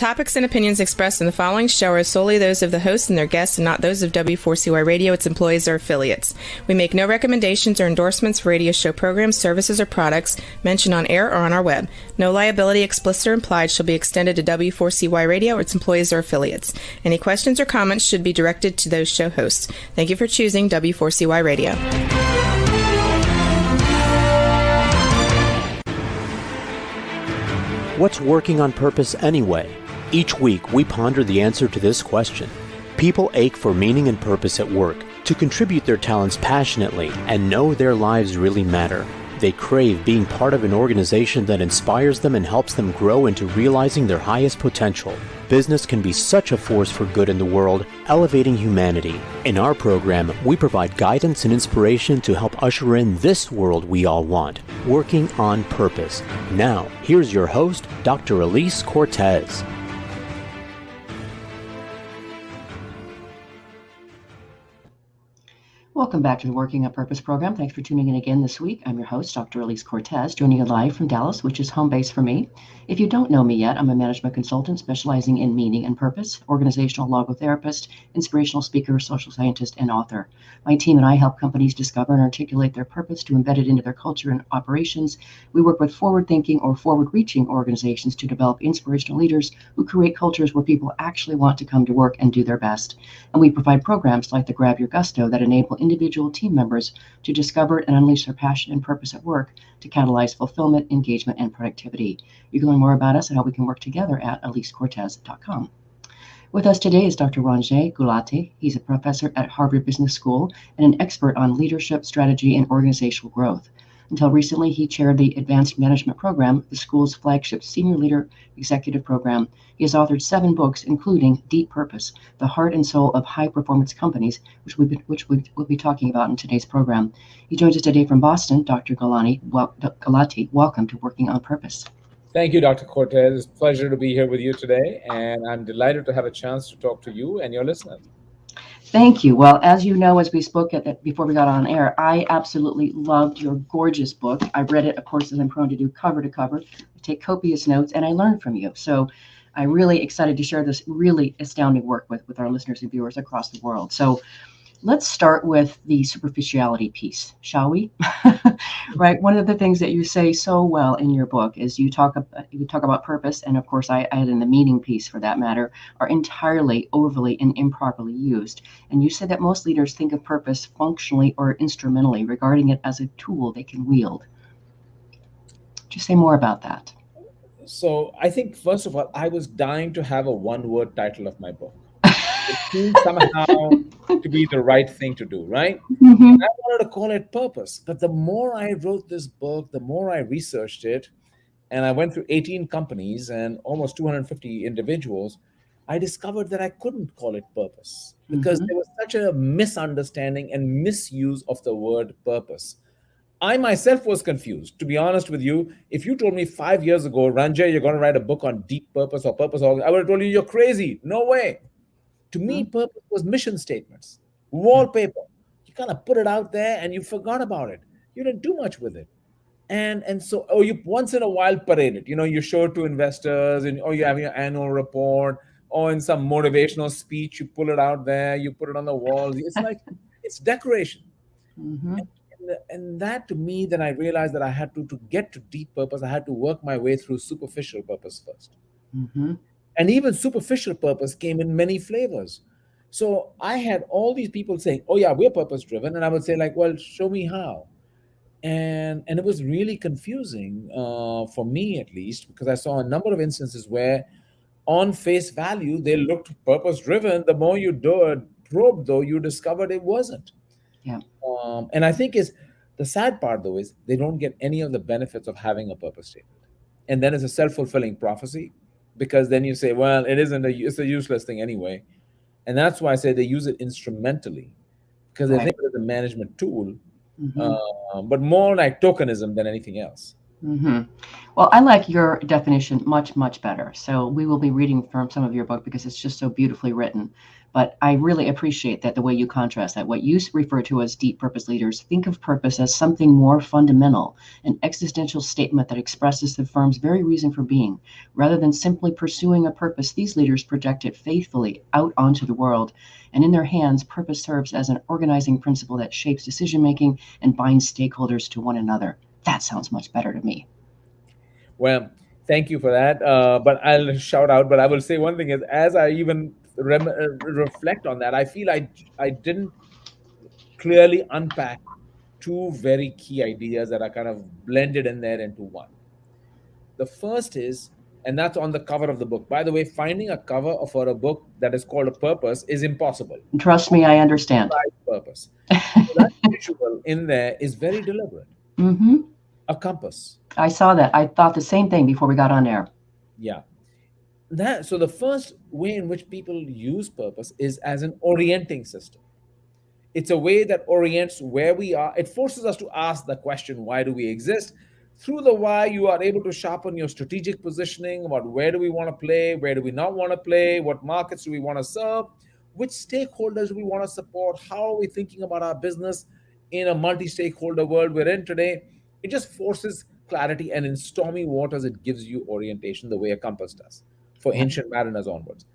topics and opinions expressed in the following show are solely those of the host and their guests and not those of W4CY Radio, its employees, or affiliates. We make no recommendations or endorsements for radio show programs, services, or products mentioned on air or on our web. No liability, explicit or implied, shall be extended to W4CY Radio or its employees or affiliates. Any questions or comments should be directed to those show hosts. Thank you for choosing W4CY Radio. What's working on purpose anyway? Each week, we ponder the answer to this question. People ache for meaning and purpose at work, to contribute their talents passionately and know their lives really matter. They crave being part of an organization that inspires them and helps them grow into realizing their highest potential. Business can be such a force for good in the world, elevating humanity. In our program, we provide guidance and inspiration to help usher in this world we all want, working on purpose. Now, here's your host, Dr. Alise Cortez. Welcome back to the Working on Purpose program. Thanks for tuning in again this week. I'm your host, Dr. Alise Cortez, joining you live from Dallas, which is home base for me. If you don't know me yet, I'm a management consultant specializing in meaning and purpose, organizational logotherapist, inspirational speaker, social scientist, and author. My team and I help companies discover and articulate their purpose to embed it into their culture and operations. We work with forward-thinking or forward-reaching organizations to develop inspirational leaders who create cultures where people actually want to come to work and do their best. And we provide programs like the Grab Your Gusto that enable individual team members to discover and unleash their passion and purpose at work to catalyze fulfillment, engagement, and productivity. You can learn more about us and how we can work together at alisecortez.com. With us today is Dr. Ranjay Gulati. He's a professor at Harvard Business School and an expert on leadership, strategy, and organizational growth. Until recently, he chaired the Advanced Management Program, the school's flagship senior leader executive program. He has authored 7 books, including Deep Purpose, the heart and soul of high-performance companies, which we'll be talking about in today's program. He joins us today from Boston. Dr. Gulati, welcome to Working on Purpose. Thank you, Dr. Cortez. It's a pleasure to be here with you today, and I'm delighted to have a chance to talk to you and your listeners. Thank you. Well, as you know, as we spoke before we got on air, I absolutely loved your gorgeous book. I read it, of course, as I'm prone to do, cover to cover. I take copious notes, and I learned from you. So I'm really excited to share this really astounding work with our listeners and viewers across the world. So let's start with the superficiality piece, shall we? Right. One of the things that you say so well in your book is you talk about purpose, and of course I add in the meaning piece for that matter, are entirely overly and improperly used. And you said that most leaders think of purpose functionally or instrumentally, regarding it as a tool they can wield. Just say more about that. So I think, first of all, I was dying to have a one-word title of my book. It seemed somehow to be the right thing to do, right? Mm-hmm. And I wanted to call it purpose. But the more I wrote this book, the more I researched it, and I went through 18 companies and almost 250 individuals, I discovered that I couldn't call it purpose because there was such a misunderstanding and misuse of the word purpose. I myself was confused, to be honest with you. If you told me 5 years ago, Ranjay, you're going to write a book on deep purpose or purpose, I would have told you, you're crazy. No way. To me, purpose was mission statements, wallpaper. You kind of put it out there and you forgot about it. You didn't do much with it. And so, you once in a while parade it. You show it to investors, or you have your annual report, or in some motivational speech, you pull it out there, you put it on the walls. It's like, it's decoration. Mm-hmm. And that, to me, then I realized that I had to get to deep purpose, I had to work my way through superficial purpose first. Mm-hmm. And even superficial purpose came in many flavors. So I had all these people saying, oh yeah, we're purpose driven. And I would say, like, well, show me how. And it was really confusing for me, at least, because I saw a number of instances where on face value, they looked purpose driven. The more you probe, though, you discovered it wasn't. Yeah. And I think the sad part, though, is they don't get any of the benefits of having a purpose statement. And then it's a self-fulfilling prophecy. Because then you say, well, it's a useless thing anyway. And that's why I say they use it instrumentally, because they think it is a management tool, but more like tokenism than anything else. Hmm. Well, I like your definition much, much better. So we will be reading from some of your book because it's just so beautifully written. But I really appreciate that the way you contrast that. What you refer to as deep purpose leaders think of purpose as something more fundamental, an existential statement that expresses the firm's very reason for being. Rather than simply pursuing a purpose, these leaders project it faithfully out onto the world. And in their hands, purpose serves as an organizing principle that shapes decision making and binds stakeholders to one another. That sounds much better to me. Well, thank you for that. But I'll shout out. But I will say one thing is, as I even reflect on that, I feel I didn't clearly unpack two very key ideas that are kind of blended in there into one. The first is, and that's on the cover of the book. By the way, finding a cover for a book that is called A Purpose is impossible. Trust me, I understand. Purpose. So that visual in there is very deliberate. Hmm. A compass. I saw that. I thought the same thing before we got on air. Yeah. That so the first way in which people use purpose is as an orienting system. It's a way that orients where we are. It forces us to ask the question, why do we exist? Through the why, you are able to sharpen your strategic positioning about where do we want to play, where do we not want to play, what markets do we want to serve, which stakeholders do we want to support, how are we thinking about our business in a multi-stakeholder world we're in today. It just forces clarity, and in stormy waters, it gives you orientation the way a compass does for Yeah. ancient mariners onwards.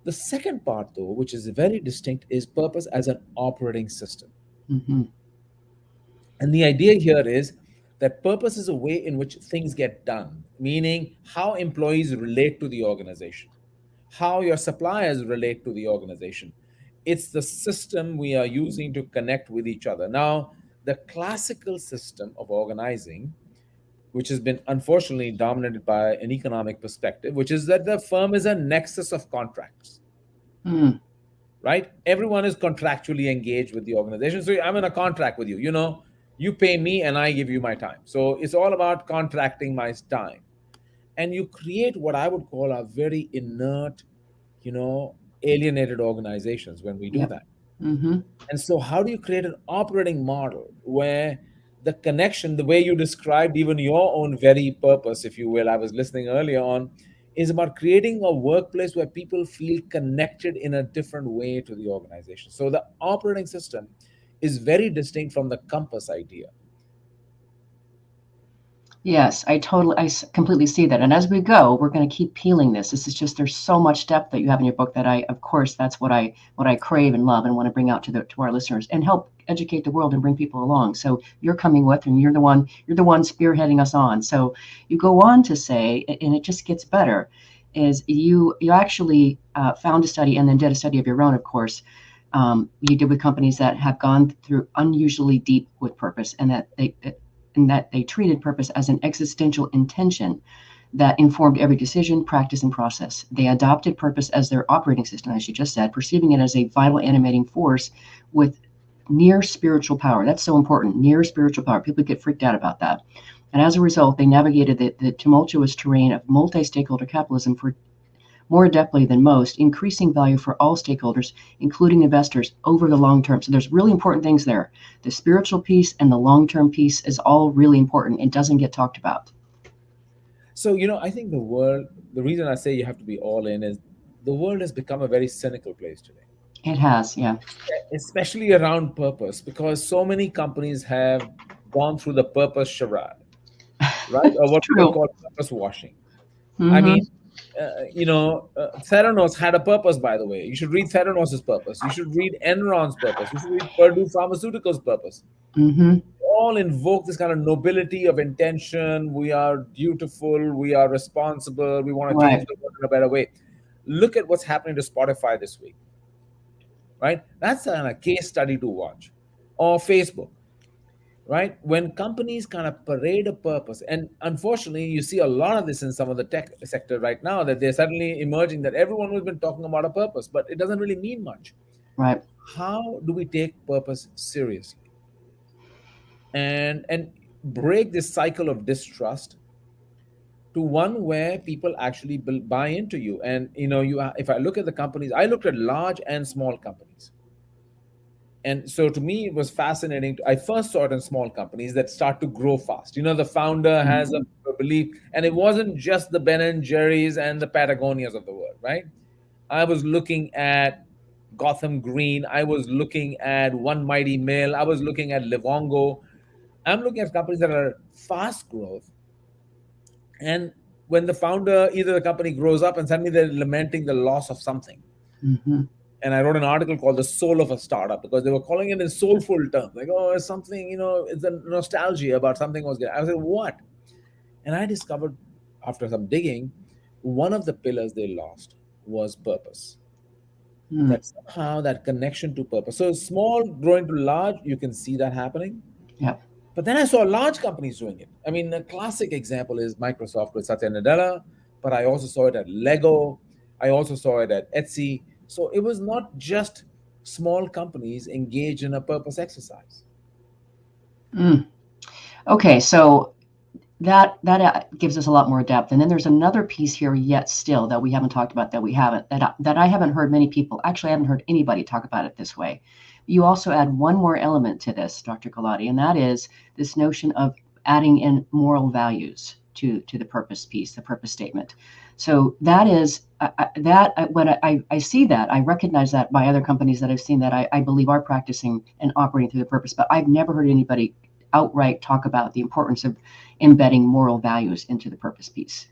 The second part, though, which is very distinct, is purpose as an operating system. Hmm. And the idea here is that purpose is a way in which things get done, meaning how employees relate to the organization, how your suppliers relate to the organization. It's the system we are using to connect with each other. Now, the classical system of organizing, which has been unfortunately dominated by an economic perspective, which is that the firm is a nexus of contracts, Mm. right? Everyone is contractually engaged with the organization. So I'm in a contract with you. You pay me and I give you my time. So it's all about contracting my time. And you create what I would call a very inert, alienated organizations when we do Yep. that. Hmm. And so, how do you create an operating model where the connection, the way you described even your own very purpose, if you will, I was listening earlier on, is about creating a workplace where people feel connected in a different way to the organization. So, the operating system is very distinct from the compass idea. Yes, completely see that. And as we go, we're going to keep peeling this. This is just there's so much depth that you have in your book that of course, that's what I crave and love and want to bring out to our listeners and help educate the world and bring people along. So you're coming with, and you're the one spearheading us on. So you go on to say, and it just gets better, is you actually found a study and then did a study of your own, of course. You did with companies that have gone through unusually deep with purpose, and that they treated purpose as an existential intention that informed every decision, practice, and process. They adopted purpose as their operating system, as you just said, perceiving it as a vital animating force with near spiritual power. That's so important, near spiritual power. People get freaked out about that. And as a result, they navigated the tumultuous terrain of multi stakeholder capitalism for more adeptly than most, increasing value for all stakeholders, including investors, over the long term. So there's really important things there. The spiritual piece and the long-term piece is all really important. It doesn't get talked about. So, I think the reason I say you have to be all in is the world has become a very cynical place today, It has, yeah. especially around purpose, because so many companies have gone through the purpose charade, right? Or It's what people true. call purpose washing. I Mm-hmm. mean, Theranos had a purpose, by the way. You should read Theranos' purpose. You should read Enron's purpose. You should read Purdue Pharmaceuticals' purpose. Mm-hmm. All invoke this kind of nobility of intention. We are dutiful. We are responsible. We want to change Right. the world in a better way. Look at what's happening to Spotify this week, right? That's a case study to watch. Or Facebook, right? When companies kind of parade a purpose, and unfortunately, you see a lot of this in some of the tech sector right now, that they're suddenly emerging that everyone has been talking about a purpose, but it doesn't really mean much. Right. How do we take purpose seriously and break this cycle of distrust to one where people actually buy into you? And if I look at the companies, I looked at large and small companies, And so to me, it was fascinating. I first saw it in small companies that start to grow fast. The founder has a belief, and it wasn't just the Ben and Jerry's and the Patagonias of the world, right? I was looking at Gotham Green. I was looking at One Mighty Mill. I was looking at Livongo. I'm looking at companies that are fast growth. And when the founder, either the company grows up and suddenly they're lamenting the loss of something. Mhm. And I wrote an article called The Soul of a Startup, because they were calling it in soulful terms. Like, oh, it's something, it's a nostalgia about something was good. I said, what? And I discovered, after some digging, one of the pillars they lost was purpose. Mm. That somehow that connection to purpose. So small growing to large, you can see that happening. Yep. But then I saw large companies doing it. I mean, a classic example is Microsoft with Satya Nadella, but I also saw it at Lego. I also saw it at Etsy. So it was not just small companies engaged in a purpose exercise. Mm. Okay, so that gives us a lot more depth. And then there's another piece here yet still that we haven't talked about, that I haven't heard many people, actually I haven't heard anybody talk about it this way. You also add one more element to this, Dr. Gulati, and that is this notion of adding in moral values to the purpose piece, the purpose statement. So that is when I see that, I recognize that by other companies that I've seen that I believe are practicing and operating through the purpose, but I've never heard anybody outright talk about the importance of embedding moral values into the purpose piece.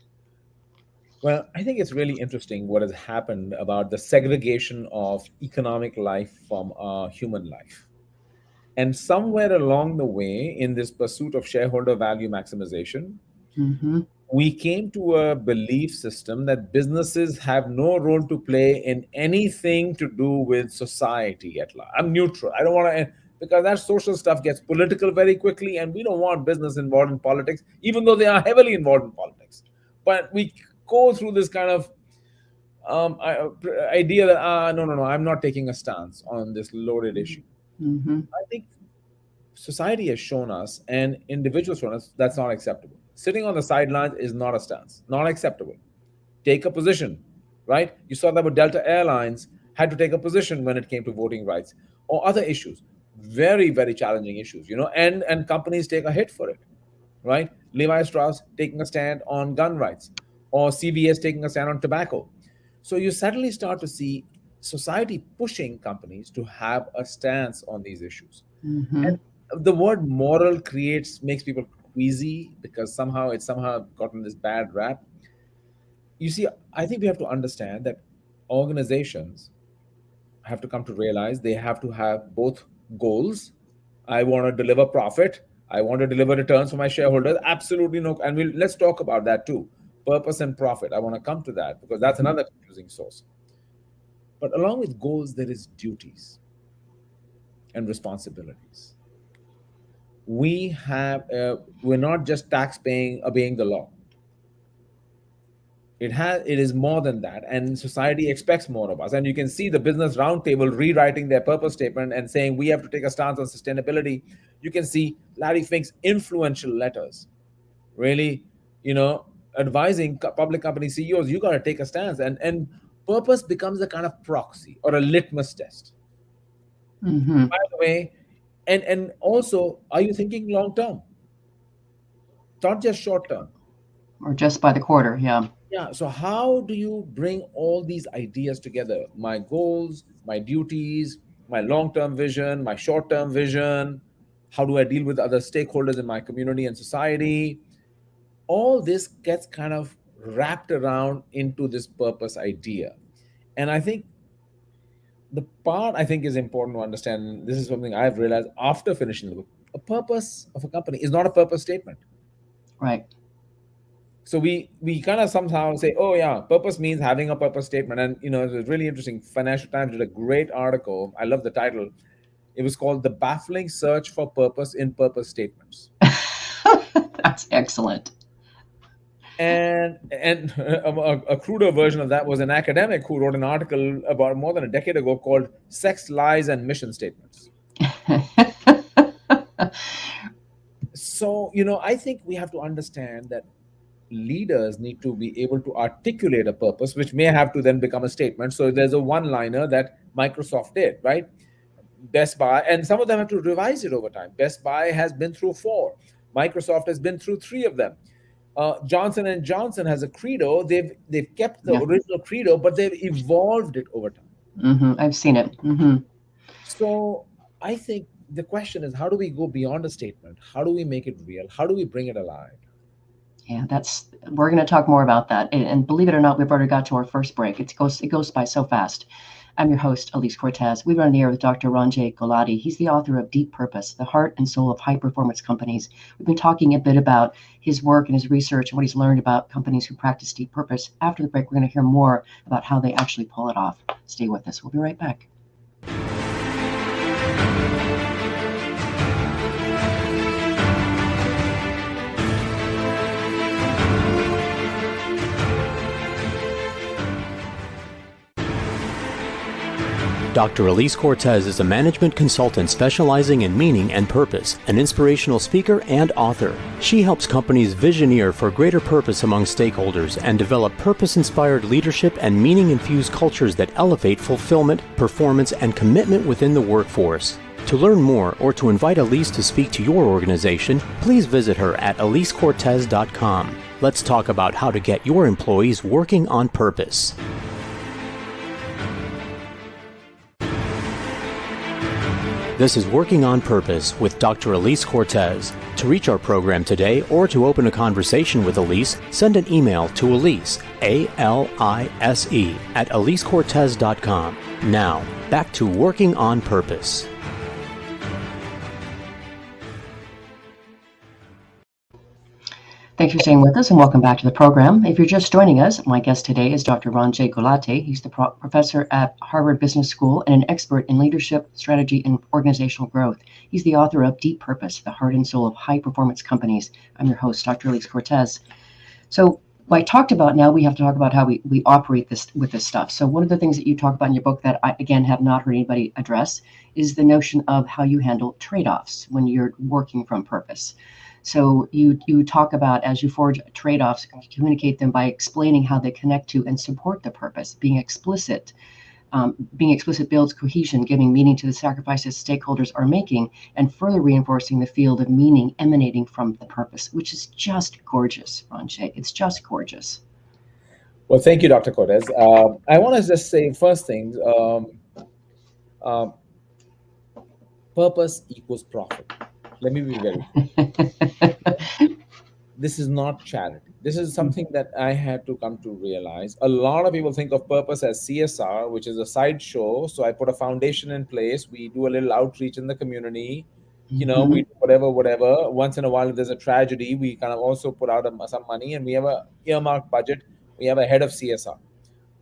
Well, I think it's really interesting what has happened about the segregation of economic life from human life. And somewhere along the way, in this pursuit of shareholder value maximization, Mm-hmm. we came to a belief system that businesses have no role to play in anything to do with society at large. I'm neutral. I don't want to, because that social stuff gets political very quickly, and we don't want business involved in politics, even though they are heavily involved in politics. But we go through this kind of idea that, no, I'm not taking a stance on this loaded issue. Mm-hmm. I think society has shown us, and individuals shown us, that's not acceptable. Sitting on the sidelines is not a stance, not acceptable. Take a position, right? You saw that with Delta Airlines had to take a position when it came to voting rights or other issues, very, very challenging issues, and companies take a hit for it, right? Levi Strauss taking a stand on gun rights, or CVS taking a stand on tobacco. So you suddenly start to see society pushing companies to have a stance on these issues. Mm-hmm. And the word moral makes people queasy, because it's somehow gotten this bad rap. You see, I think we have to understand that organizations have to come to realize they have to have both goals. I want to deliver profit. I want to deliver returns for my shareholders. Absolutely no. And let's talk about that too. Purpose and profit. I want to come to that, because that's another confusing source. But along with goals, there is duties and responsibilities. We're not just tax paying, obeying the law. It is more than that, and society expects more of us. And you can see the Business Roundtable rewriting their purpose statement and saying we have to take a stance on sustainability. You can see Larry Fink's influential letters, really, advising public company CEOs, you got to take a stance, and purpose becomes a kind of proxy or a litmus test. Mm-hmm. By the way, and also, are you thinking long term, not just short term? Or just by the quarter, yeah. Yeah. So how do you bring all these ideas together? My goals, my duties, my long-term vision, my short-term vision. How do I deal with other stakeholders in my community and society? All this gets kind of wrapped around into this purpose idea. And I think the part I think is important to understand, and this is something I've realized after finishing the book, a purpose of a company is not a purpose statement. Right. So we kind of somehow say, oh yeah, purpose means having a purpose statement. And it was really interesting. Financial Times did a great article. I love the title. It was called "The Baffling Search for Purpose in Purpose Statements." That's excellent. And a cruder version of that was an academic who wrote an article about more than a decade ago called "Sex, Lies, and Mission Statements." So I think we have to understand that leaders need to be able to articulate a purpose, which may have to then become a statement. So there's a one-liner that Microsoft did, right? Best Buy, and some of them have to revise it over time. Best Buy has been through four. Microsoft has been through three of them. Johnson and Johnson has a credo. They've kept the Yeah. original credo, but they've evolved it over time. I've seen it. So I think the question is, how do we go beyond a statement? How do we make it real? How do we bring it alive? Yeah, we're going to talk more about that. And believe it or not, we've already got to our first break. It goes by so fast. I'm your host, Alise Cortez. We run the air with Dr. Ranjay Gulati. He's the author of Deep Purpose, the heart and soul of high performance companies. We've been talking a bit about his work and his research and what he's learned about companies who practice deep purpose. After the break, we're going to hear more about how they actually pull it off. Stay with us. We'll be right back. Dr. Alise Cortez is a management consultant specializing in meaning and purpose, an inspirational speaker and author. She helps companies visioneer for greater purpose among stakeholders and develop purpose-inspired leadership and meaning-infused cultures that elevate fulfillment, performance, and commitment within the workforce. To learn more or to invite Alise to speak to your organization, please visit her at alisecortez.com. Let's talk about how to get your employees working on purpose. This is Working on Purpose with Dr. Alise Cortez. To reach our program today or to open a conversation with Alise, send an email to Alise, A-L-I-S-E, at alisecortez.com. Now, back to Working on Purpose. Thanks for staying with us and welcome back to the program. If you're just joining us, my guest today is Dr. Ranjay Gulati. He's the professor at Harvard Business School and an expert in leadership, strategy, and organizational growth. He's the author of Deep Purpose, the heart and soul of high-performance companies. I'm your host, Dr. Alise Cortez. So what I talked about, now we have to talk about how we operate with this stuff. So one of the things that you talk about in your book that I, again, have not heard anybody address is the notion of how you handle trade-offs when you're working from purpose. So you talk about, as you forge trade-offs, communicate them by explaining how they connect to and support the purpose. Being explicit builds cohesion, giving meaning to the sacrifices stakeholders are making, and further reinforcing the field of meaning emanating from the purpose, which is just gorgeous, Ranjay. It's just gorgeous. Well, thank you, Dr. Cortez. I want to just say first things. Purpose equals profit. Let me be very clear. This is not charity. This is something that I had to come to realize. A lot of people think of purpose as CSR, which is a sideshow. So I put a foundation in place. We do a little outreach in the community. We do whatever. Once in a while, if there's a tragedy, we kind of also put out some money, and we have a earmarked budget. We have a head of CSR.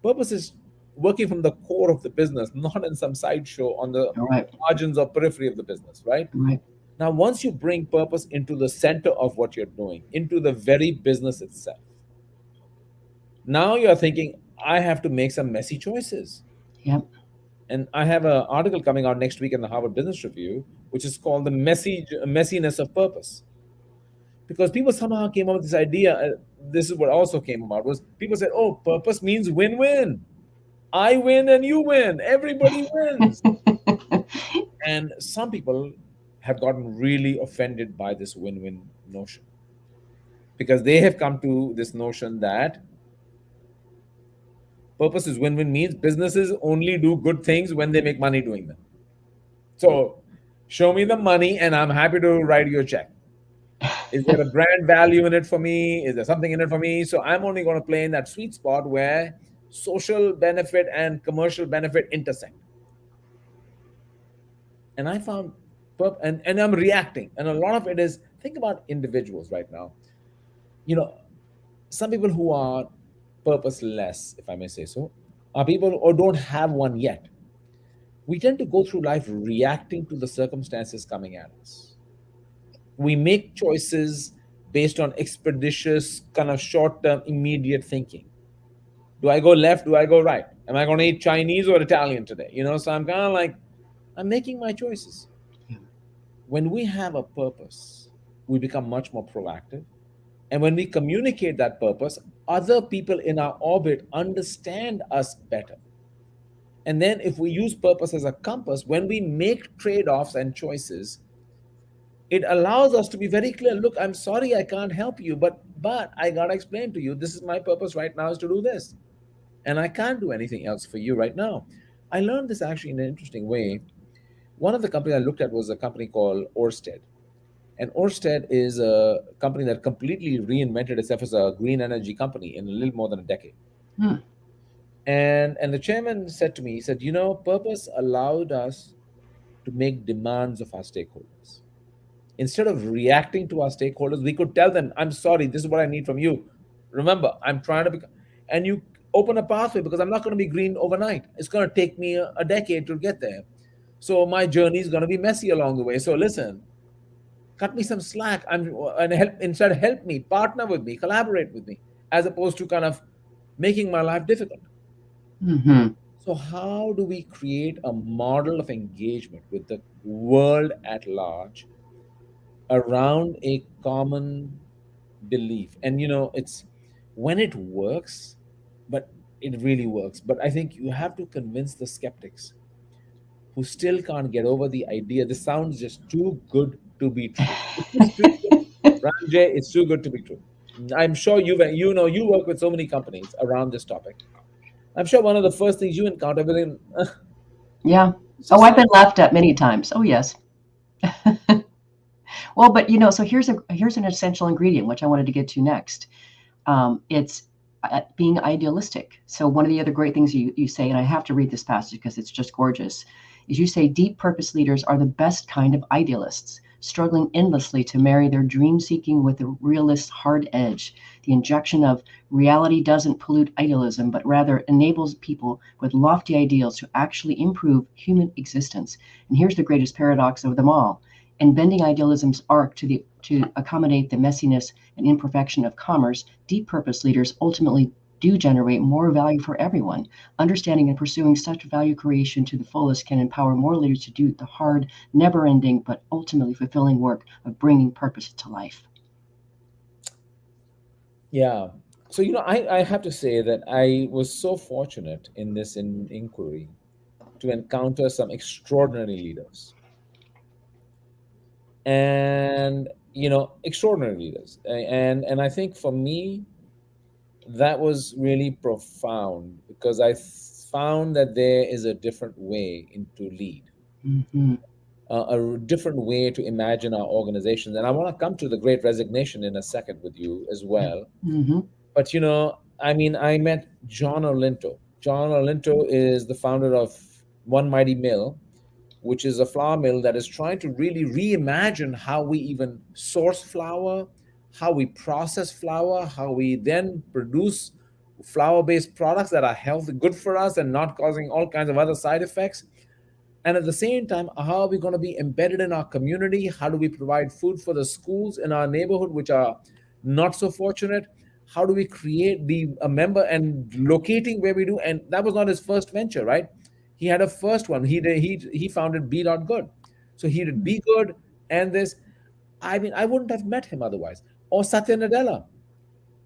Purpose is working from the core of the business, not in some sideshow on the margins or periphery of the business, right? Now, once you bring purpose into the center of what you're doing, into the very business itself, now you're thinking, I have to make some messy choices. Yep. And I have an article coming out next week in the Harvard Business Review, which is called The Messiness of Purpose. Because people somehow came up with this idea, this is what also came about, was people said, oh, purpose means win-win. I win and you win. Everybody wins. And some people have gotten really offended by this win-win notion, because they have come to this notion that purpose is win-win means businesses only do good things when they make money doing them. So show me the money and I'm happy to write you a check. Is there a brand value in it for me? Is there something in it for me? So I'm only going to play in that sweet spot where social benefit and commercial benefit intersect. And I found and I'm reacting. And a lot of it is, think about individuals right now. Some people who are purposeless, if I may say so, are people or don't have one yet. We tend to go through life reacting to the circumstances coming at us. We make choices based on expeditious, kind of short-term, immediate thinking. Do I go left? Do I go right? Am I going to eat Chinese or Italian today? So I'm kind of like, I'm making my choices. When we have a purpose, we become much more proactive. And when we communicate that purpose, other people in our orbit understand us better. And then if we use purpose as a compass, when we make trade-offs and choices, it allows us to be very clear. Look, I'm sorry I can't help you, but I gotta explain to you, this is my purpose right now, is to do this. And I can't do anything else for you right now. I learned this actually in an interesting way. One of the companies I looked at was a company called Orsted. And Orsted is a company that completely reinvented itself as a green energy company in a little more than a decade. Hmm. And the chairman said to me, he said, purpose allowed us to make demands of our stakeholders. Instead of reacting to our stakeholders, we could tell them, I'm sorry, this is what I need from you. Remember, I'm trying to become, and you open a pathway because I'm not going to be green overnight. It's going to take me a decade to get there. So my journey is going to be messy along the way. So listen, cut me some slack. And help, instead help me, partner with me, collaborate with me, as opposed to kind of making my life difficult. Hmm. So how do we create a model of engagement with the world at large around a common belief? And it's when it works, but it really works. But I think you have to convince the skeptics who still can't get over the idea. This sounds just too good to be true. It's just too good. Ranjay, it's too good to be true. I'm sure you work with so many companies around this topic. I'm sure one of the first things you encounter within Yeah. it's Oh, just I've not. been laughed at many times. Oh, yes. Well, but so here's an essential ingredient which I wanted to get to next. It's being idealistic. So one of the other great things you say, and I have to read this passage because it's just gorgeous, is you say deep purpose leaders are the best kind of idealists, struggling endlessly to marry their dream seeking with the realist's hard edge. The injection of reality doesn't pollute idealism, but rather enables people with lofty ideals to actually improve human existence. And here's the greatest paradox of them all. In bending idealism's arc to accommodate the messiness and imperfection of commerce, deep purpose leaders ultimately do generate more value for everyone. Understanding and pursuing such value creation to the fullest can empower more leaders to do the hard, never ending, but ultimately fulfilling work of bringing purpose to life. Yeah. So, I have to say that I was so fortunate in this inquiry to encounter some extraordinary leaders and, extraordinary leaders. And I think for me, that was really profound because I found that there is a different way into lead, Mm-hmm. a different way to imagine our organizations. And I want to come to the great resignation in a second with you as well. Mm-hmm. But I mean, I met John Olinto. John Olinto is the founder of One Mighty Mill, which is a flour mill that is trying to really reimagine how we even source flour, how we process flour, how we then produce flour-based products that are healthy, good for us, and not causing all kinds of other side effects. And at the same time, how are we going to be embedded in our community? How do we provide food for the schools in our neighborhood, which are not so fortunate? How do we create a member and locating where we do? And that was not his first venture, right? He had a first one. He founded Be Dot Good. So he did Be Good and this. I mean, I wouldn't have met him otherwise. Or Satya Nadella,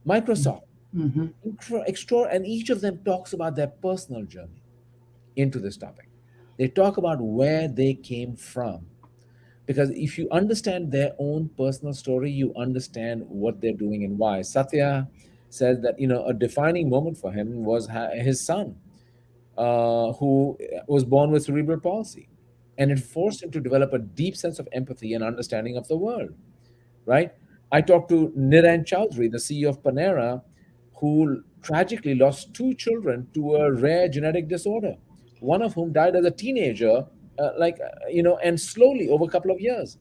Microsoft, Mm-hmm. extra, and each of them talks about their personal journey into this topic. They talk about where they came from. Because if you understand their own personal story, you understand what they're doing and why. Satya says that, a defining moment for him was his son, who was born with cerebral palsy. And it forced him to develop a deep sense of empathy and understanding of the world, right? I talked to Niran Chowdhury, the CEO of Panera, who tragically lost two children to a rare genetic disorder, one of whom died as a teenager, and slowly over a couple of years.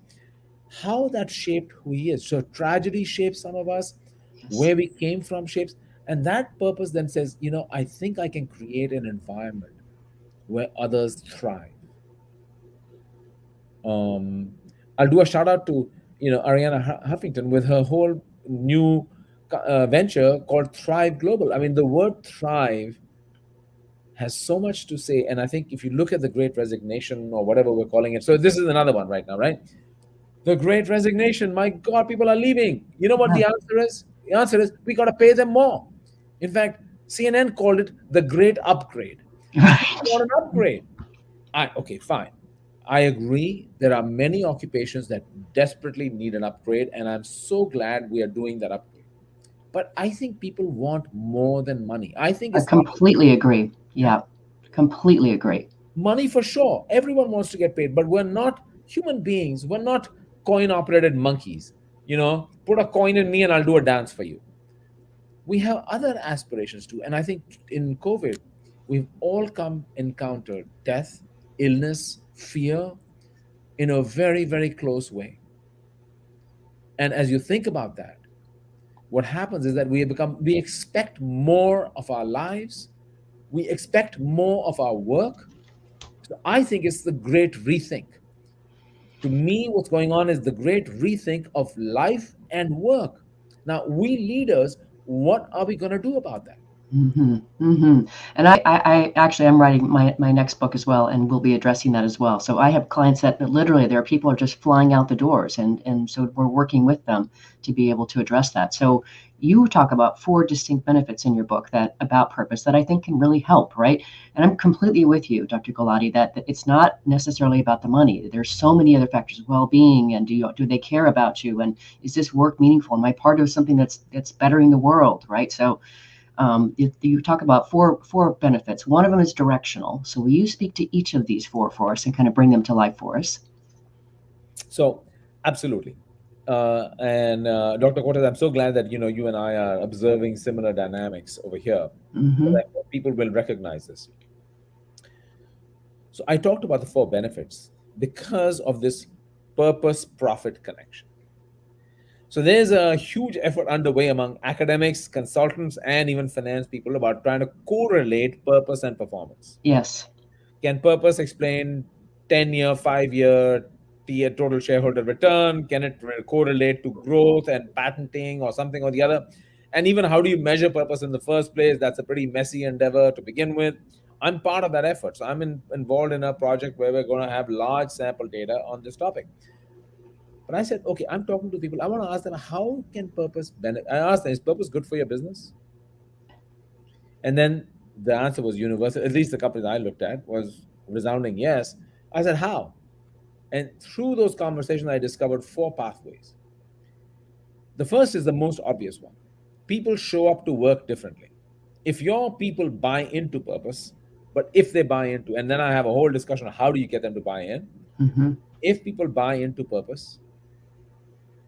How that shaped who he is. So tragedy shapes some of us, Yes. where we came from shapes, and that purpose then says, I think I can create an environment where others thrive. Um, I'll do a shout out to Ariana Huffington with her whole new venture called Thrive Global. I mean, the word thrive has so much to say, and I think if you look at the Great Resignation or whatever we're calling it, so this is another one right now, right? The Great Resignation. My God, people are leaving. You know what Yeah. the answer is? The answer is we got to pay them more. In fact, CNN called it the Great Upgrade. Right. want an upgrade. Okay, fine. I agree. There are many occupations that desperately need an upgrade, and I'm so glad we are doing that upgrade. But I think people want more than money. I think I it's not completely agree. Yeah, completely agree. money for sure. Everyone wants to get paid, but we're not human beings. We're not coin operated monkeys. Put a coin in me and I'll do a dance for you. We have other aspirations too. And I think in COVID, we've all come encountered death, illness, fear in a very, very close way. And as you think about that, what happens is that we expect more of our lives, we expect more of our work. So I think it's the great rethink. To me, what's going on is the great rethink of life and work. Now, we leaders, what are we going to do about that? Hmm. Hmm. And I actually am writing my next book as well, and we'll be addressing that as well. So I have clients that literally there are people are just flying out the doors, and so we're working with them to be able to address that. So you talk about four distinct benefits in your book that about purpose that I think can really help, right? And I'm completely with you, Dr. Gulati, that it's not necessarily about the money. There's so many other factors, well-being, and do they care about you, and is this work meaningful? Am I part of something that's bettering the world, right? So you talk about four benefits. One of them is directional. So will you speak to each of these four for us and kind of bring them to life for us? So, absolutely. And Dr. Cortez, I'm so glad that you and I are observing similar dynamics over here, so Mm-hmm. that people will recognize this. So I talked about the four benefits because of this purpose profit connection. So there's a huge effort underway among academics, consultants, and even finance people about trying to correlate purpose and performance. Yes. Can purpose explain 10-year, 5-year total shareholder return? Can it correlate to growth and patenting or something or the other? And even how do you measure purpose in the first place? That's a pretty messy endeavor to begin with. I'm part of that effort. So I'm involved in a project where we're going to have large sample data on this topic. But I said, okay, I'm talking to people. I want to ask them, how can purpose benefit? I asked them, is purpose good for your business? And then the answer was universal. At least the companies I looked at was resounding yes. I said, how? And through those conversations, I discovered four pathways. The first is the most obvious one. People show up to work differently. If your people buy into purpose, but if they buy into, and then I have a whole discussion on how do you get them to buy in. Mm-hmm. If people buy into purpose,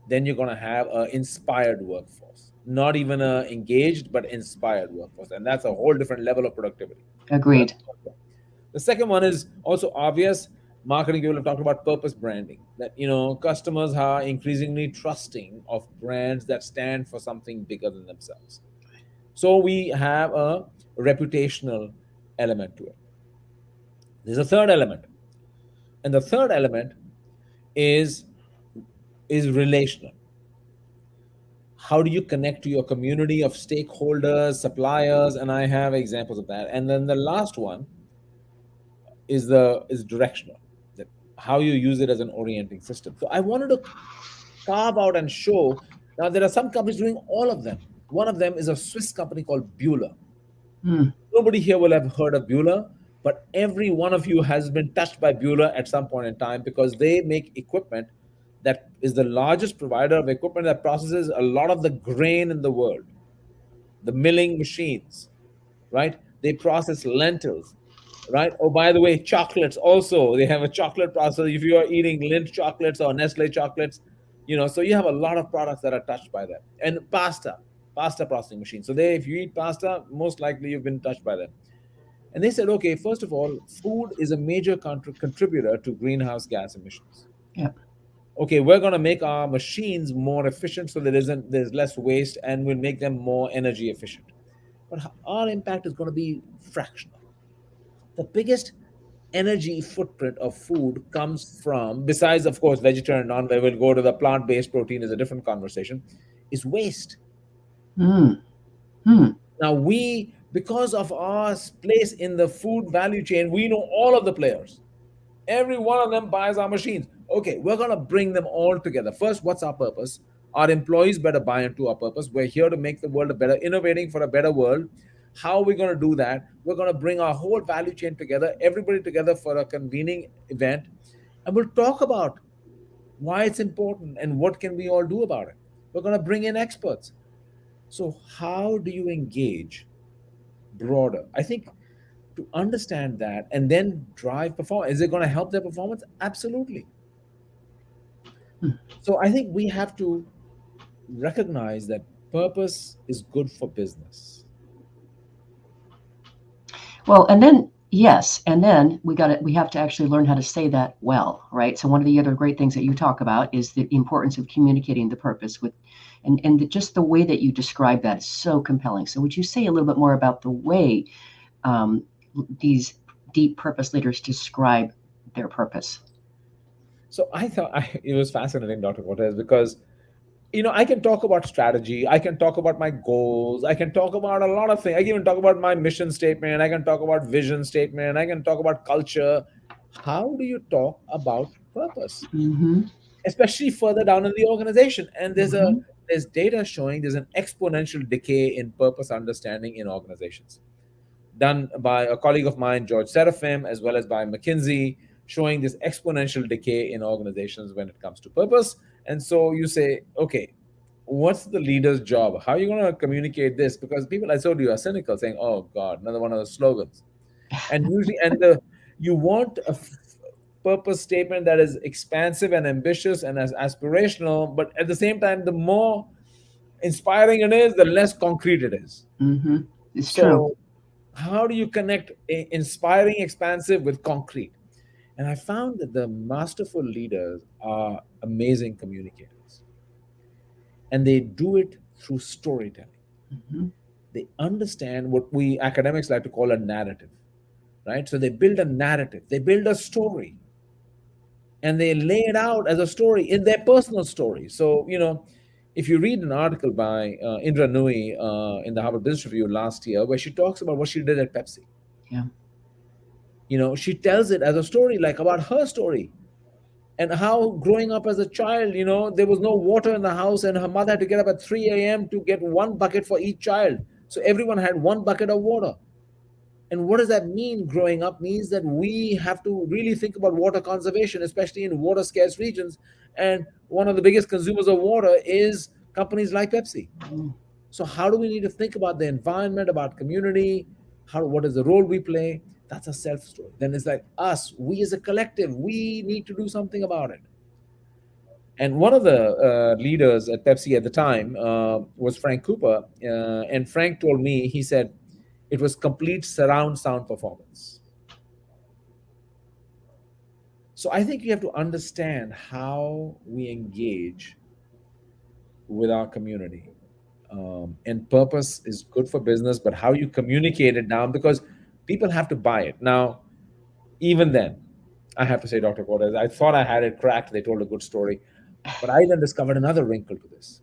then you're going to have an inspired workforce, not even a engaged but inspired workforce, and that's a whole different level of productivity. So that's Agreed. the first one. The second one is also obvious. Marketing people have talked about purpose branding, that customers are increasingly trusting of brands that stand for something bigger than themselves. So we have a reputational element to it. There's a third element, and the third element is is relational. How do you connect to your community of stakeholders, suppliers? And I have examples of that. And then the last one is directional, that how you use it as an orienting system. So I wanted to carve out and show. Now there are some companies doing all of them. One of them is a Swiss company called Bueller. Mm. Nobody here will have heard of Bueller, but every one of you has been touched by Bueller at some point in time, because they make equipment that is the largest provider of equipment that processes a lot of the grain in the world. The milling machines, right? They process lentils, right? Oh, by the way, chocolates also. They have a chocolate processor. If you are eating Lindt chocolates or Nestle chocolates, so you have a lot of products that are touched by them. And pasta processing machine. So if you eat pasta, most likely you've been touched by them. And they said, okay, first of all, food is a major contributor to greenhouse gas emissions. Yeah. Okay, we're going to make our machines more efficient so there's less waste, and we'll make them more energy efficient. But our impact is going to be fractional. The biggest energy footprint of food comes from, besides, of course, vegetarian, non-veg, we'll go to the plant-based protein is a different conversation, is waste. Mm. Mm. Now, because of our place in the food value chain, we know all of the players. Every one of them buys our machines. Okay, we're going to bring them all together. First, what's our purpose? Our employees better buy into our purpose. We're here to make the world a better, innovating for a better world. How are we going to do that? We're going to bring our whole value chain together, everybody together for a convening event, and we'll talk about why it's important and what can we all do about it. We're going to bring in experts. So how do you engage broader? I think to understand that and then drive performance. Is it going to help their performance? Absolutely. So I think we have to recognize that purpose is good for business. Well, and then yes, and then we have to actually learn how to say that well, right? So one of the other great things that you talk about is the importance of communicating the purpose with, and just the way that you describe that is so compelling. So would you say a little bit more about the way these deep purpose leaders describe their purpose? So I thought it was fascinating, Dr. Cortez, because I can talk about strategy, I can talk about my goals, I can talk about a lot of things. I can even talk about my mission statement, I can talk about vision statement, I can talk about culture. How do you talk about purpose? Mm-hmm. Especially further down in the organization. And Mm-hmm. there's data showing there's an exponential decay in purpose understanding in organizations, done by a colleague of mine, George Serafim, as well as by McKinsey, showing this exponential decay in organizations when it comes to purpose. And so you say, okay, what's the leader's job? How are you going to communicate this? Because people, I told you, are cynical, saying, oh God, another one of those slogans. And usually, you want a purpose statement that is expansive and ambitious and as aspirational, but at the same time, the more inspiring it is, the less concrete it is. Mm-hmm. It's So true. how do you connect inspiring, expansive with concrete? And I found that the masterful leaders are amazing communicators. And they do it through storytelling. Mm-hmm. They understand what we academics like to call a narrative, right? So they build a narrative, they build a story, and they lay it out as a story in their personal story. So, if you read an article by Indra Nui in the Harvard Business Review last year, where she talks about what she did at Pepsi. Yeah. She tells it as a story, like about her story and how growing up as a child, there was no water in the house and her mother had to get up at 3 a.m. to get one bucket for each child. So everyone had one bucket of water. And what does that mean? Growing up means that we have to really think about water conservation, especially in water scarce regions. And one of the biggest consumers of water is companies like Pepsi. So how do we need to think about the environment, about community? What is the role we play? That's a self story. Then it's like we as a collective, we need to do something about it. And one of the leaders at Pepsi at the time was Frank Cooper. And Frank told me, he said, it was complete surround sound performance. So I think you have to understand how we engage with our community. And purpose is good for business, but how you communicate it down, because people have to buy it. Now, even then, I have to say, Dr. Cortez, I thought I had it cracked. They told a good story. But I then discovered another wrinkle to this,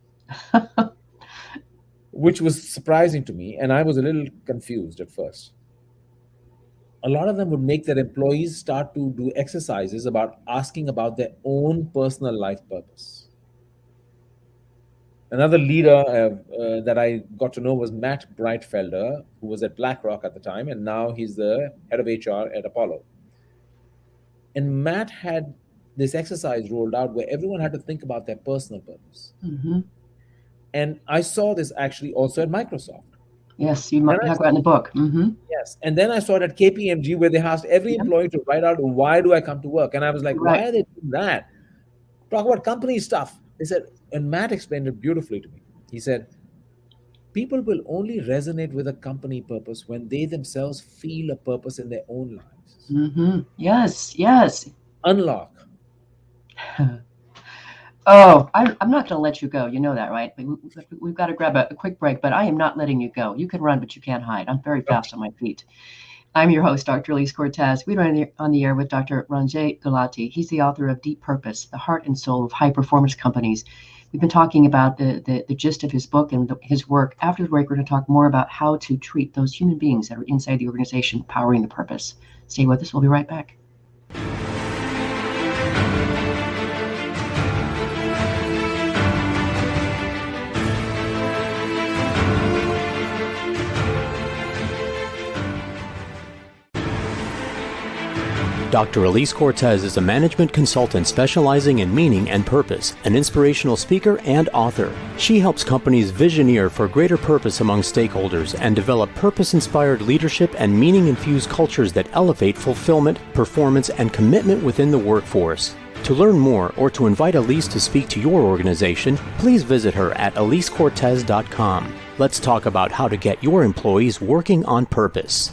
which was surprising to me. And I was a little confused at first. A lot of them would make their employees start to do exercises about asking about their own personal life purpose. Another leader that I got to know was Matt Breitfelder, who was at BlackRock at the time, and now he's the head of HR at Apollo. And Matt had this exercise rolled out where everyone had to think about their personal purpose. Mm-hmm. And I saw this actually also at Microsoft. Yes, you might have got in the book. Mm-hmm. Yes. And then I saw it at KPMG, where they asked every employee to write out, why do I come to work? And I was like, why are they doing that? Talk about company stuff. They said, and Matt explained it beautifully to me. He said, people will only resonate with a company purpose when they themselves feel a purpose in their own lives. Mm-hmm. Yes. Unlock. Oh, I'm not going to let you go. You know that, right? We've got to grab a quick break, but I am not letting you go. You can run, but you can't hide. I'm very fast on my feet. I'm your host, Dr. Alise Cortez. We're on the air with Dr. Ranjay Gulati. He's the author of Deep Purpose, the heart and soul of high-performance companies. We've been talking about the gist of his book and his work. After the break, we're going to talk more about how to treat those human beings that are inside the organization, powering the purpose. Stay with us. We'll be right back. Dr. Alise Cortez is a management consultant specializing in meaning and purpose, an inspirational speaker and author. She helps companies visioneer for greater purpose among stakeholders and develop purpose-inspired leadership and meaning-infused cultures that elevate fulfillment, performance, and commitment within the workforce. To learn more or to invite Alise to speak to your organization, please visit her at alisecortez.com. Let's talk about how to get your employees working on purpose.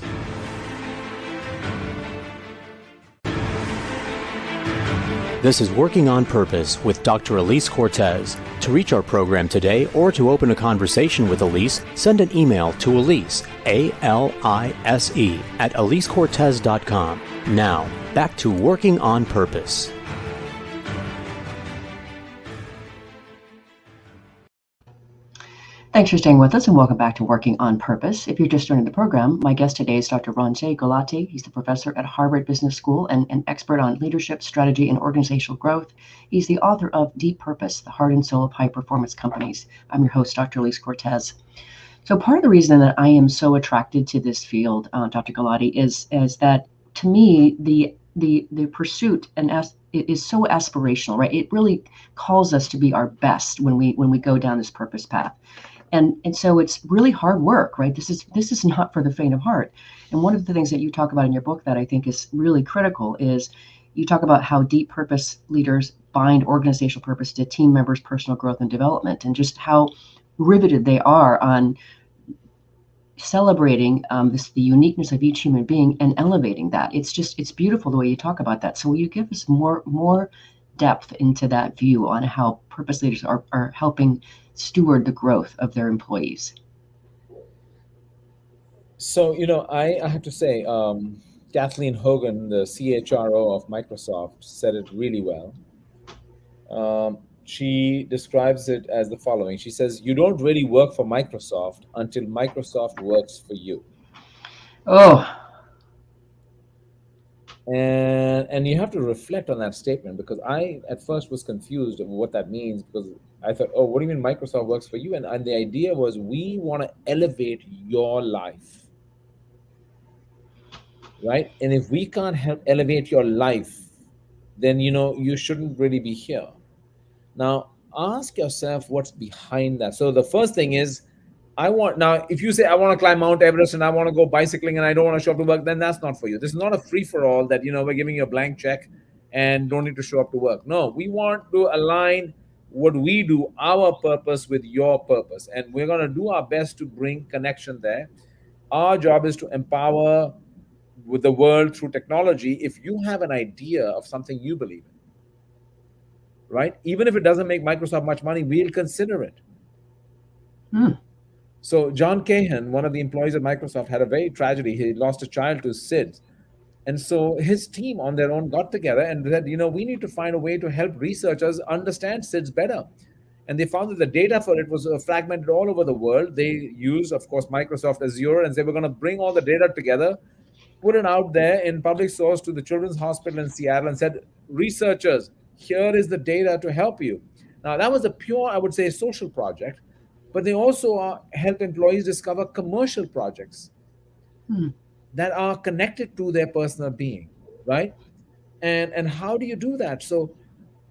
This is Working on Purpose with Dr. Alise Cortez. To reach our program today or to open a conversation with Alise, send an email to Alise, A-L-I-S-E, at alisecortez.com. Now, back to Working on Purpose. Thanks for staying with us and welcome back to Working on Purpose. If you're just joining the program, my guest today is Dr. Ranjay Gulati. He's the professor at Harvard Business School and an expert on leadership, strategy, and organizational growth. He's the author of Deep Purpose, the Heart and Soul of High Performance Companies. I'm your host, Dr. Alise Cortez. So part of the reason that I am so attracted to this field, Dr. Gulati, is that to me, the pursuit is so aspirational, right? It really calls us to be our best when we go down this purpose path. And so it's really hard work, right? This is not for the faint of heart. And one of the things that you talk about in your book that I think is really critical is you talk about how deep purpose leaders bind organizational purpose to team members' personal growth and development, and just how riveted they are on celebrating the uniqueness of each human being and elevating that. It's beautiful the way you talk about that. So will you give us more depth into that view on how purpose leaders are helping steward the growth of their employees? So, I have to say, Kathleen Hogan, the CHRO of Microsoft, said it really well. She describes it as the following. She says, you don't really work for Microsoft until Microsoft works for you. Oh. And you have to reflect on that statement, because I at first was confused of what that means, because I thought, oh, what do you mean Microsoft works for you? And the idea was, we want to elevate your life, right? And if we can't help elevate your life, then you shouldn't really be here. Now ask yourself what's behind that. So the first thing is, if you say I want to climb Mount Everest and I want to go bicycling and I don't want to show up to work, then that's not for you. This is not a free-for-all that we're giving you a blank check and don't need to show up to work. No, we want to align what we do, our purpose, with your purpose, and we're going to do our best to bring connection there. Our job is to empower with the world through technology. If you have an idea of something you believe in, right, even if it doesn't make Microsoft much money, we'll consider it. So John Cahan, one of the employees at Microsoft, had a very tragedy. He lost a child to SIDS. And so his team on their own got together and said, we need to find a way to help researchers understand SIDS better. And they found that the data for it was fragmented all over the world. They used, of course, Microsoft Azure, and they were going to bring all the data together, put it out there in public source to the Children's Hospital in Seattle, and said, researchers, here is the data to help you. Now, that was a pure, I would say, social project. But they also help employees discover commercial projects that are connected to their personal being, right? And how do you do that? So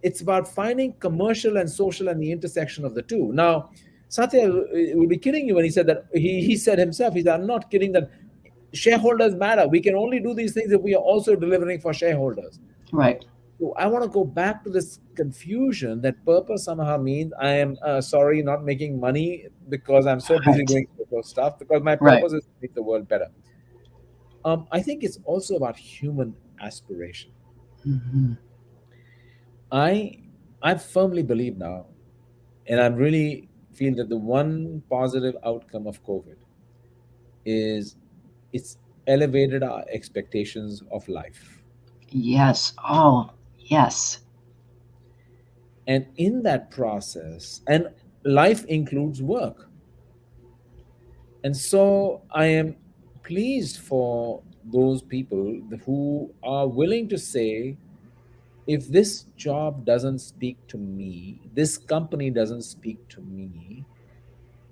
it's about finding commercial and social and the intersection of the two. Now, Satya would be kidding you when he said that. He said himself, he said, I'm not kidding, that shareholders matter. We can only do these things if we are also delivering for shareholders. Right. So I want to go back to this confusion that purpose somehow means I am not making money because I'm so busy doing social stuff, because my purpose is to make the world better. I think it's also about human aspiration. Mm-hmm. I firmly believe now, and I really feel that the one positive outcome of COVID is it's elevated our expectations of life. Yes. Oh, yes. And in that process, and life includes work. And so I am pleased for those people who are willing to say, if this job doesn't speak to me, this company doesn't speak to me,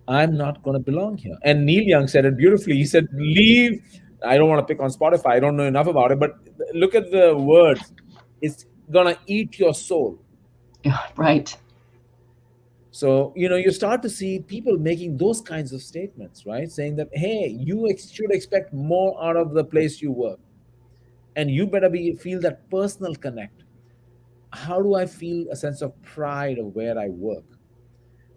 I'm not going to belong here. And Neil Young said it beautifully. He said, leave I don't want to pick on Spotify. I don't know enough about it, but look at the words. It's gonna eat your soul. Yeah, right. So, you start to see people making those kinds of statements, right? Saying that, hey, you should expect more out of the place you work. And you better feel that personal connect. How do I feel a sense of pride of where I work?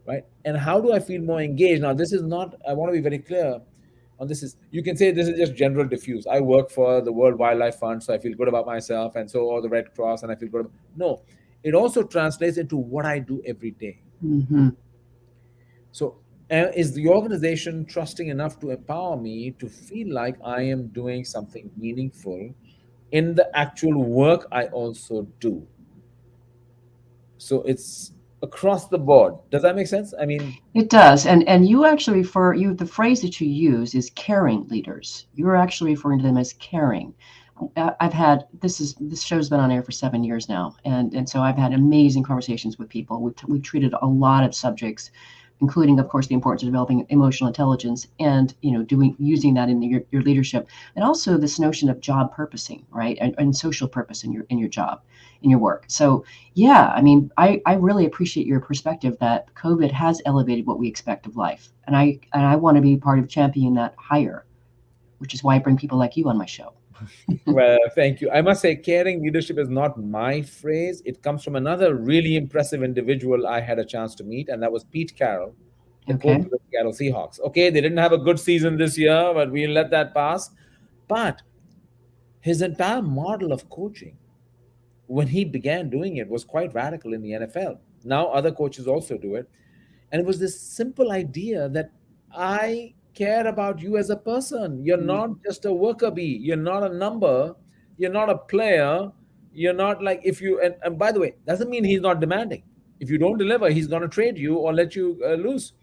Right? And how do I feel more engaged? Now, this is not, I want to be very clear on this is, you can say this is just general diffuse. I work for the World Wildlife Fund, so I feel good about myself, and so or the Red Cross, and I feel good about, no, it also translates into what I do every day. Mm-hmm. So, is the organization trusting enough to empower me to feel like I am doing something meaningful in the actual work I also do? So it's across the board. Does that make sense? I mean, It does. And you actually the phrase that you use is caring leaders. You're actually referring to them as caring. I've had this show's been on air for 7 years now, and so I've had amazing conversations with people. We treated a lot of subjects, including, of course, the importance of developing emotional intelligence, and using that in your leadership, and also this notion of job purposing, right, and social purpose in your job, in your work. So yeah, I mean, I really appreciate your perspective that COVID has elevated what we expect of life, and I want to be part of championing that higher, which is why I bring people like you on my show. well, thank you. I must say, caring leadership is not my phrase. It comes from another really impressive individual I had a chance to meet, and that was Pete Carroll, the coach Okay. of the Seattle Seahawks. Okay, they didn't have a good season this year, but we'll let that pass. But his entire model of coaching, when he began doing it, was quite radical in the NFL. Now other coaches also do it. And it was this simple idea that I care about you as a person. You're not just a worker bee. You're not a number. You're not a player. You're not like, if you, and by the way, doesn't mean he's not demanding. If you don't deliver, he's going to trade you or let you lose.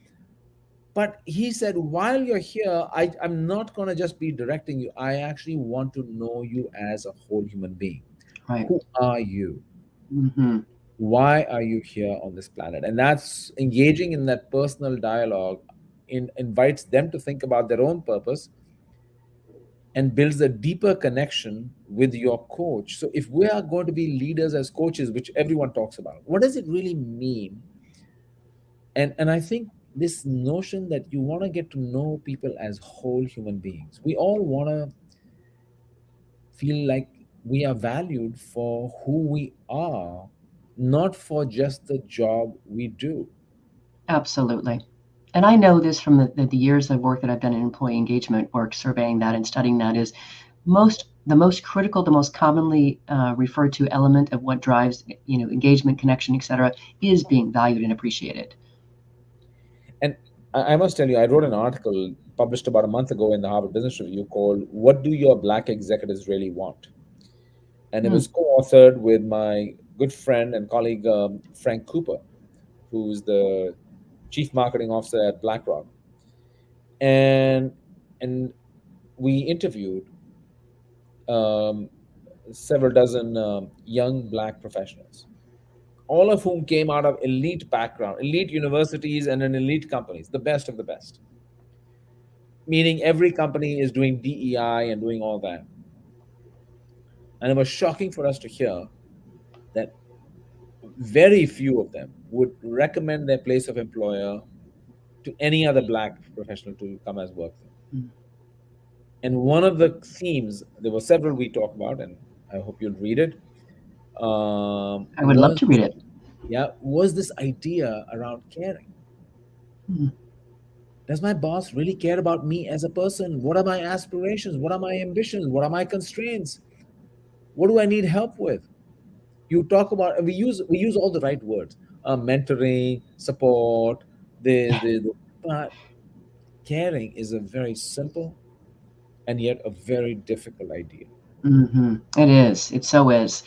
But he said, while you're here, I'm not going to just be directing you. I actually want to know you as a whole human being. Right. Who are you? Mm-hmm. Why are you here on this planet? And that's engaging in that personal dialogue, invites them to think about their own purpose and builds a deeper connection with your coach. So if we are going to be leaders as coaches, which everyone talks about, what does it really mean? And I think this notion that you want to get to know people as whole human beings, we all want to feel like we are valued for who we are, not for just the job we do. Absolutely. And I know this from the years of work that I've done in employee engagement work, surveying that and studying that, is the most critical, the most commonly referred to element of what drives engagement, connection, etc., is being valued and appreciated. And I must tell you, I wrote an article published about a month ago in the Harvard Business Review called "What Do Your Black Executives Really Want?" And it Hmm. was co-authored with my good friend and colleague Frank Cooper, who's the chief marketing officer at BlackRock. And we interviewed um, several dozen young black professionals, all of whom came out of elite background, elite universities, and in elite companies, the best of the best. Meaning every company is doing DEI and doing all that. And it was shocking for us to hear that very few of them would recommend their place of employer to any other black professional to come as work there. Hmm. And one of the themes, there were several we talked about, and I hope you'll read it, I would love was to read it. was this idea around caring. Hmm. Does my boss really care about me as a person? What are my aspirations? What are my ambitions? What are my constraints? What do I need help with? You talk about, we use all the right words, mentoring, support, but caring is a very simple and yet a very difficult idea. Hmm. It is. It so is.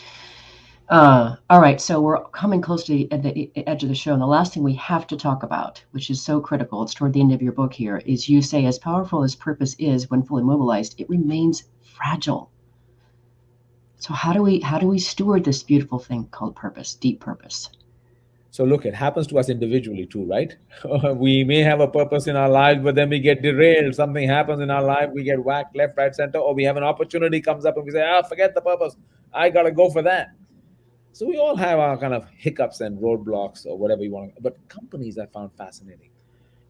All right, so we're coming close to the edge of the show, and the last thing we have to talk about, which is so critical, it's toward the end of your book here, is you say, as powerful as purpose is when fully mobilized, it remains fragile. So how do we steward this beautiful thing called purpose, deep purpose? So look, it happens to us individually too, right? We may have a purpose in our lives, but then we get derailed. Something happens in our life, we get whacked left, right, center, or we have an opportunity comes up and we say, forget the purpose. I got to go for that. So we all have our kind of hiccups and roadblocks or whatever you want. But companies I found fascinating.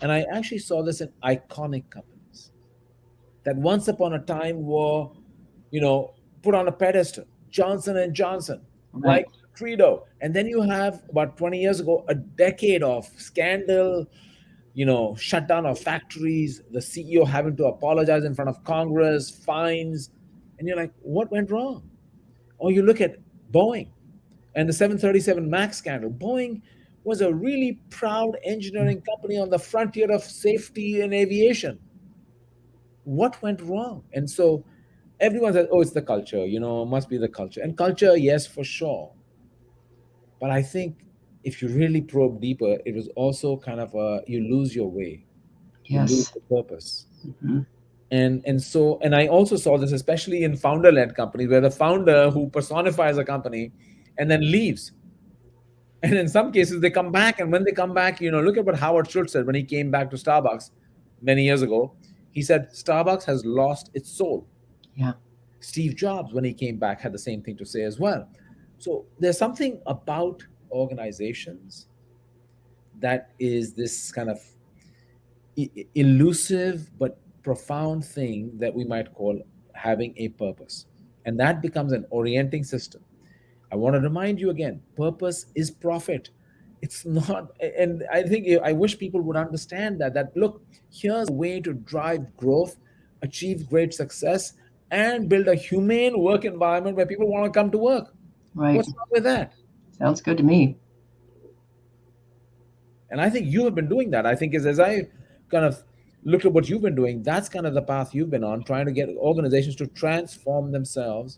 And I actually saw this in iconic companies that once upon a time were, put on a pedestal. Johnson and Johnson, Right. like credo. And then you have about 20 years ago, a decade of scandal, shutdown of factories, the CEO having to apologize in front of Congress, fines. And you're like, what went wrong? Or you look at Boeing and the 737 MAX scandal. Boeing was a really proud engineering company on the frontier of safety in aviation. What went wrong? And so everyone says, it's the culture, must be the culture. And culture, yes, for sure. But I think if you really probe deeper, it was also kind of you lose your way. You lose Yes. the purpose. Mm-hmm. And I also saw this especially in founder-led companies where the founder who personifies a company and then leaves. And in some cases they come back, and when they come back, look at what Howard Schultz said when he came back to Starbucks many years ago. He said Starbucks has lost its soul. Yeah. Steve Jobs, when he came back, had the same thing to say as well. So there's something about organizations that is this kind of elusive but profound thing that we might call having a purpose. And that becomes an orienting system. I want to remind you again, purpose is profit. It's not, and I wish people would understand that look, here's a way to drive growth, achieve great success, and build a humane work environment where people want to come to work. Right. What's wrong with that? Sounds good to me. And I think you have been doing that. I think as I kind of look at what you've been doing, that's kind of the path you've been on, trying to get organizations to transform themselves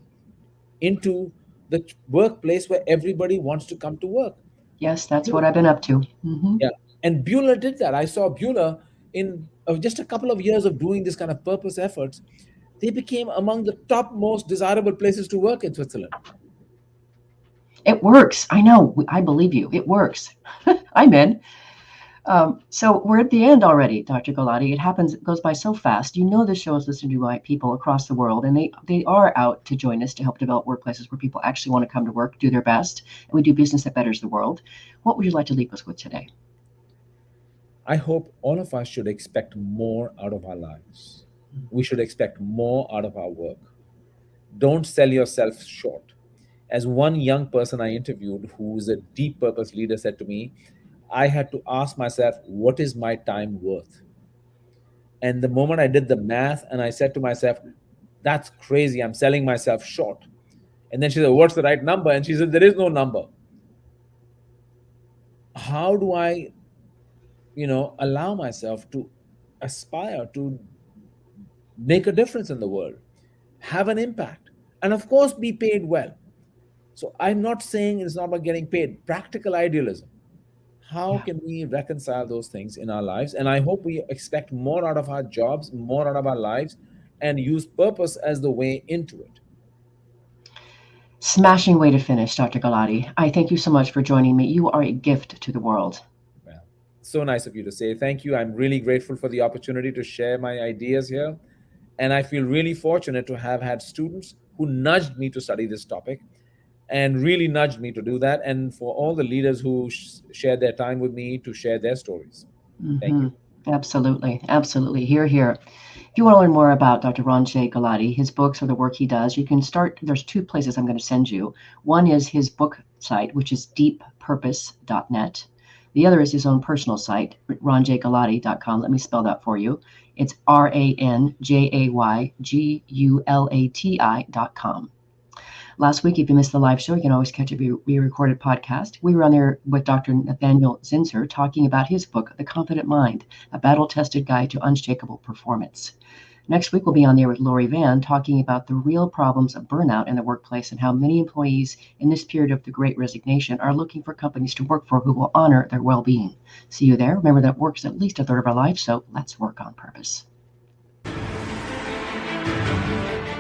into the workplace where everybody wants to come to work. Yes, that's what I've been up to. Mm-hmm. Yeah. And Bueller did that. I saw Bueller in just a couple of years of doing this kind of purpose efforts. They became among the top most desirable places to work in Switzerland. It works. I know. I believe you. It works. I'm in. So we're at the end already, Dr. Gulati. It goes by so fast. This show is listened to by people across the world, and they are out to join us to help develop workplaces where people actually want to come to work, do their best, and we do business that betters the world. What would you like to leave us with today? I hope all of us should expect more out of our lives. We should expect more out of our work. Don't sell yourself short. As one young person I interviewed, who's a deep purpose leader, said to me, I had to ask myself, what is my time worth? And the moment I did the math and I said to myself, that's crazy, I'm selling myself short. And then she said, what's the right number? And she said, there is no number. How do I, allow myself to aspire to make a difference in the world, have an impact, and of course, be paid well? So I'm not saying it's not about getting paid. Practical idealism. How can we reconcile those things in our lives? And I hope we expect more out of our jobs, more out of our lives, and use purpose as the way into it. Smashing way to finish, Dr. Gulati. I thank you so much for joining me. You are a gift to the world. Well, so nice of you to say. Thank you. I'm really grateful for the opportunity to share my ideas here. And I feel really fortunate to have had students who nudged me to study this topic and really nudged me to do that. And for all the leaders who shared their time with me to share their stories. Mm-hmm. Thank you. Absolutely. Absolutely. Hear, hear. If you want to learn more about Dr. Ranjay Gulati, his books or the work he does, you can start. There's two places I'm going to send you. One is his book site, which is deeppurpose.net. The other is his own personal site, ranjaygulati.com. Let me spell that for you. It's ranjaygulati.com. Last week, if you missed the live show, you can always catch a re-recorded podcast. We were on there with Dr. Nathaniel Zinsser talking about his book, The Confident Mind, a battle-tested guide to unshakable performance. Next week, we'll be on there with Lori Van talking about the real problems of burnout in the workplace and how many employees in this period of the Great Resignation are looking for companies to work for who will honor their well-being. See you there. Remember that work is at least a third of our life, so let's work on purpose.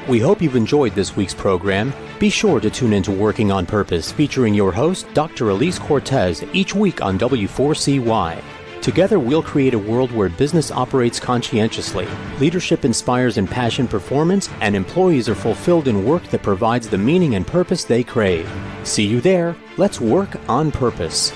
We hope you've enjoyed this week's program. Be sure to tune into Working on Purpose, featuring your host, Dr. Alise Cortez, each week on W4CY. Together, we'll create a world where business operates conscientiously, leadership inspires impassioned performance, and employees are fulfilled in work that provides the meaning and purpose they crave. See you there. Let's work on purpose.